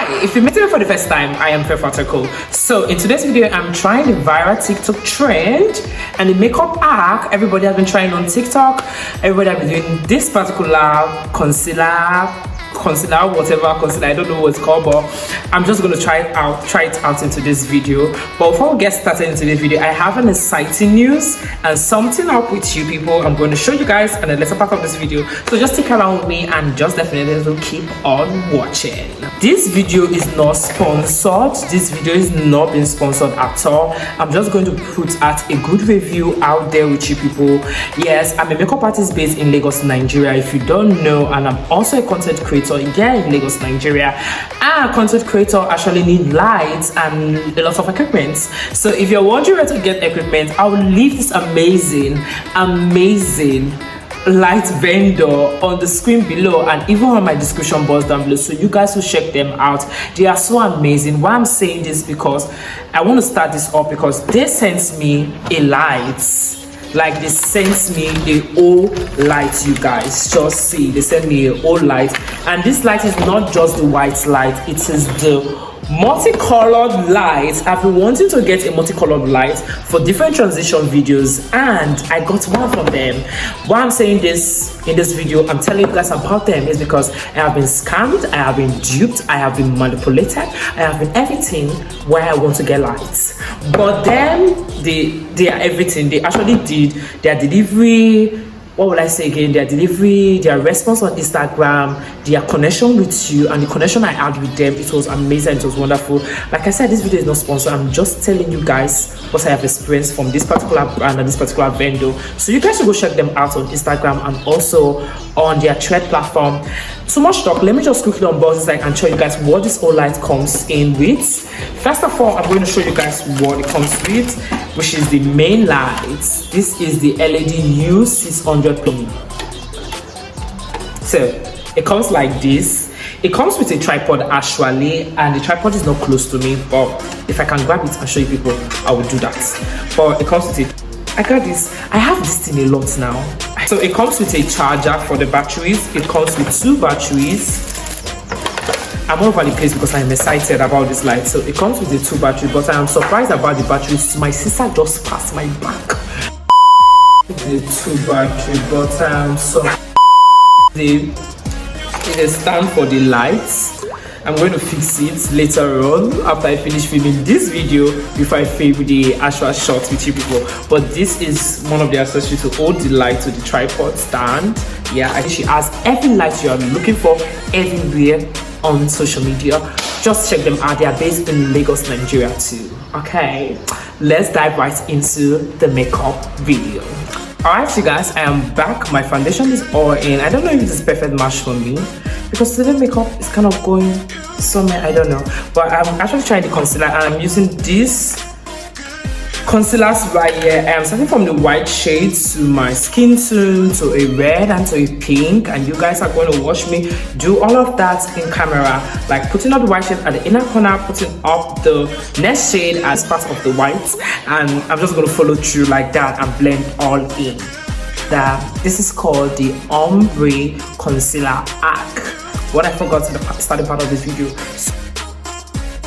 Hi, if you're meeting me for the first time, I am Fefatoco. So in today's video, I'm trying the viral TikTok trend and the makeup arc everybody has been trying on TikTok. Everybody has been doing this particular concealer, whatever concealer, I don't know what it's called, but I'm just going to try it out into this video. But before we get started into this video, I have an exciting news and something up with you people. I'm going to show you guys in the later part of this video, so just stick around with me and just definitely keep on watching. This video is not sponsored. This video is not being sponsored at all. I'm just going to put out a good review out there with you people. Yes, I'm a makeup artist based in Lagos, Nigeria, if you don't know, and I'm also a content creator here in Lagos, Nigeria. And content creator actually need lights and a lot of equipment. So if you're wondering where to get equipment, I will leave this amazing light vendor on the screen below and even on my description box down below, so you guys will check them out. They are so amazing. Why I'm saying this, because I want to start this up because they sent me a light. Like, they sent me a whole light, you guys. Just see, they sent me a whole light, and this light is not just the white light, it is the multicolored light. I've been wanting to get a multicolored light for different transition videos, and I got one from them. Why I'm saying this in this video, I'm telling you guys about them, is because I have been scammed, I have been duped, I have been manipulated, I have been everything where I want to get lights. But then they are everything. They actually did their delivery. What will I say again? Their delivery, their response on Instagram, their connection with you, and the connection I had with them, it was amazing, it was wonderful. Like I said, this video is not sponsored. I'm just telling you guys what I have experienced from this particular brand and this particular vendor. So you guys should go check them out on Instagram and also on their thread platform. Too much talk, let me just quickly unbox this light and show you guys what this whole light comes in with. First of all, I'm going to show you guys what it comes with, which is the main light. This is the LED U600P. So it comes like this. It comes with a tripod actually, and the tripod is not close to me, but if I can grab it and show you people, I will do that. But it comes with it. I got this. I have this thing a lot now. So it comes with a charger for the batteries. It comes with 2 batteries. I'm all over the place because I'm excited about this light. So it comes with the 2 batteries, but I am surprised about the batteries. My sister just passed my back. The 2 battery, but I am so it is stand for the lights. I'm going to fix it later on after I finish filming this video, before I film the actual shot with you people. But this is one of the accessories to hold the light to the tripod stand. Yeah, I think she has every light you are looking for everywhere on social media. Just check them out. They are based in Lagos, Nigeria too. Okay, let's dive right into the makeup video. Alright you guys, I am back. My foundation is all in. I don't know if this is perfect match for me because today makeup is kind of going somewhere, I don't know. But I'm actually trying the concealer and I'm using these concealers right here. I'm starting from the white shade to my skin tone to a red and to a pink, and you guys are going to watch me do all of that in camera, like putting up the white shade at the inner corner, putting up the next shade as part of the white, and I'm just going to follow through like that and blend all in. This is called the ombre concealer arc. What I forgot in the starting part of this video. So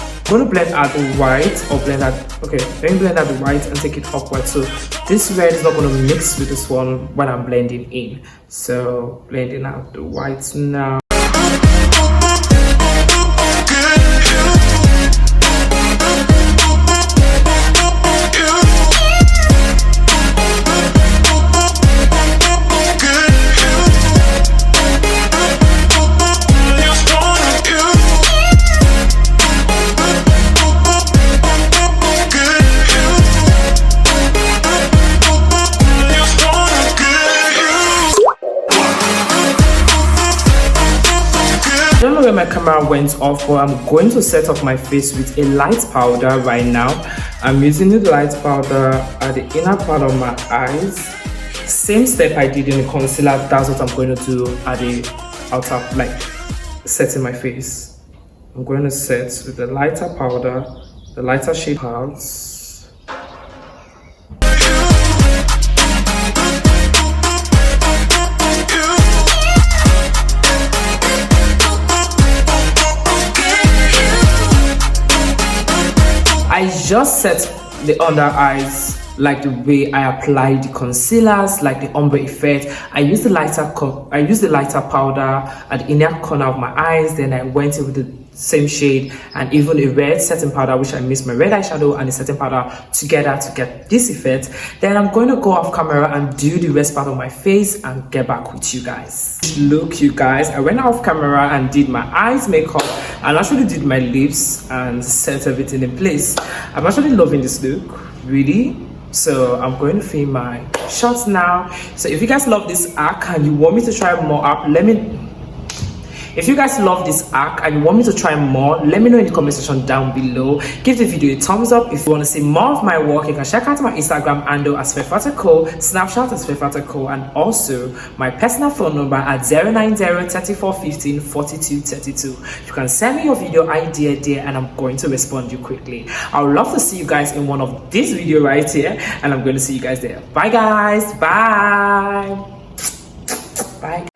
I'm going to blend out the white, or blend out, okay, let me blend out the white and take it upward. So this red is not going to mix with this one when I'm blending in. So blending out the white now. I don't know where my camera went off, but I'm going to set up my face with a light powder right now. I'm using the light powder at the inner part of my eyes. Same step I did in the concealer, that's what I'm going to do at the outer, like setting my face. I'm going to set with the lighter powder, the lighter shade parts. I just set the under eyes like the way I apply the concealers, like the ombre effect. I use the lighter powder at the inner corner of my eyes, then I went in with the same shade and even a red setting powder, which I mixed my red eyeshadow and the setting powder together to get this effect. Then I'm going to go off camera and do the rest part of my face and get back with you guys. Look, you guys, I went off camera and did my eyes makeup and actually did my lips and set everything in place. I'm actually loving this look, really. So I'm going to film my shots now. So if you guys love this arc and you want me to try more up, if you guys love this arc and you want me to try more, let me know in the comment section down below. Give the video a thumbs up. If you want to see more of my work, you can check out my Instagram handle as FaithFataCo, Snapchat as FaithFataCo, and also my personal phone number at 090-3415-4232. You can send me your video idea there and I'm going to respond you quickly. I would love to see you guys in one of these videos right here, and I'm going to see you guys there. Bye guys. Bye. Bye.